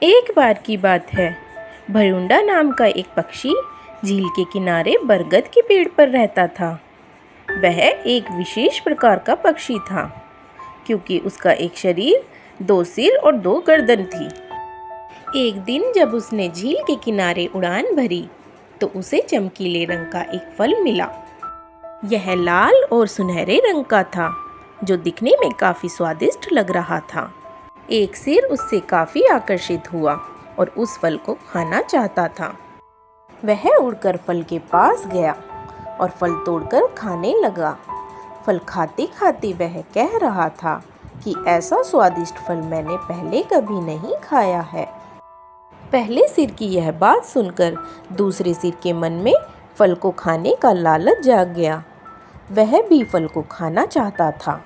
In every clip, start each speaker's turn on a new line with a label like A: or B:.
A: एक बार की बात है, भरुंडा नाम का एक पक्षी झील के किनारे बरगद के पेड़ पर रहता था। वह एक विशेष प्रकार का पक्षी था, क्योंकि उसका एक शरीर, 2 सिर और 2 गर्दन थी। एक दिन जब उसने झील के किनारे उड़ान भरी, तो उसे चमकीले रंग का एक फल मिला। यह लाल और सुनहरे रंग का था, जो दिखने में काफ़ी स्वादिष्ट लग रहा था। एक सिर उससे काफ़ी आकर्षित हुआ और उस फल को खाना चाहता था। वह उड़कर फल के पास गया और फल तोड़कर खाने लगा। फल खाते खाते वह कह रहा था कि ऐसा स्वादिष्ट फल मैंने पहले कभी नहीं खाया है। पहले सिर की यह बात सुनकर दूसरे सिर के मन में फल को खाने का लालच जाग गया। वह भी फल को खाना चाहता था।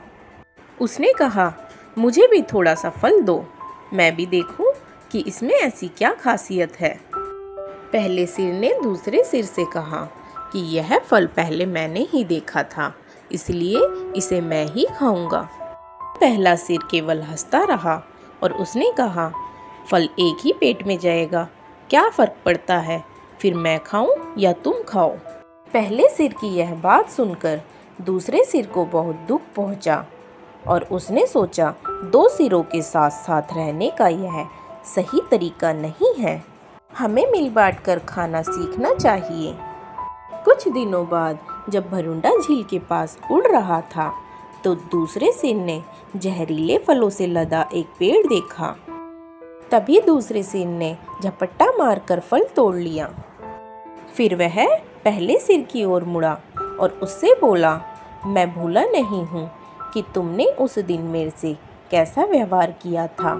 A: उसने कहा, मुझे भी थोड़ा सा फल दो, मैं भी देखूं कि इसमें ऐसी क्या खासियत है। पहले सिर ने दूसरे सिर से कहा कि यह फल पहले मैंने ही देखा था, इसलिए इसे मैं ही खाऊंगा। पहला सिर केवल हंसता रहा और उसने कहा, फल एक ही पेट में जाएगा, क्या फ़र्क पड़ता है, फिर मैं खाऊं या तुम खाओ। पहले सिर की यह बात सुनकर दूसरे सिर को बहुत दुख पहुंचा और उसने सोचा, 2 सिरों के साथ साथ रहने का यह सही तरीका नहीं है। हमें मिल बांट कर खाना सीखना चाहिए। कुछ दिनों बाद जब भरुंडा झील के पास उड़ रहा था, तो दूसरे सिर ने जहरीले फलों से लदा एक पेड़ देखा। तभी दूसरे सिर ने झपट्टा मारकर फल तोड़ लिया। फिर वह पहले सिर की ओर मुड़ा और उससे बोला, मैं भूला नहीं हूँ कि तुमने उस दिन मेरे से कैसा व्यवहार किया था।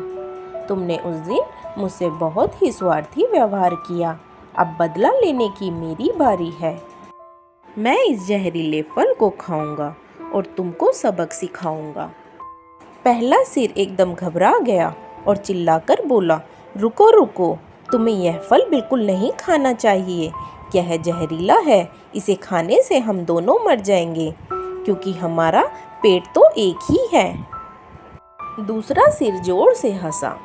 A: तुमने उस दिन मुझसे बहुत ही स्वार्थी व्यवहार किया। अब बदला लेने की मेरी बारी है। मैं इस जहरीले फल को खाऊंगा और तुमको सबक सिखाऊंगा। पहला सिर एकदम घबरा गया और चिल्लाकर बोला, रुको रुको, तुम्हें यह फल बिल्कुल नहीं खाना चाहिए। यह जहरीला है, इसे खाने से हम दोनों मर जाएंगे, क्योंकि हमारा पेट तो एक ही है। दूसरा सिर जोर से हंसा।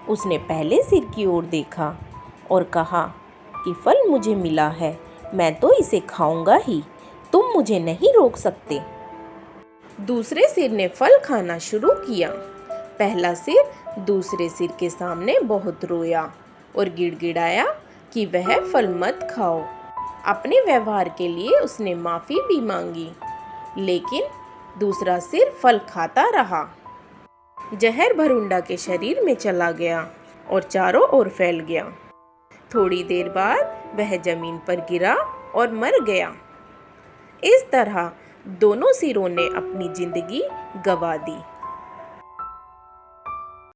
A: उसने पहले सिर की ओर देखा और कहा कि फल मुझे मिला है, मैं तो इसे खाऊंगा ही, तुम मुझे नहीं रोक सकते। दूसरे सिर ने फल खाना शुरू किया। पहला सिर दूसरे सिर के सामने बहुत रोया और गिड़गिड़ाया कि वह फल मत खाओ। अपने व्यवहार के लिए उसने माफ़ी भी मांगी, लेकिन दूसरा सिर फल खाता रहा। जहर भरुंडा के शरीर में चला गया और चारों ओर फैल गया। थोड़ी देर बाद वह जमीन पर गिरा और मर गया। इस तरह दोनों सिरों ने अपनी जिंदगी गंवा दी।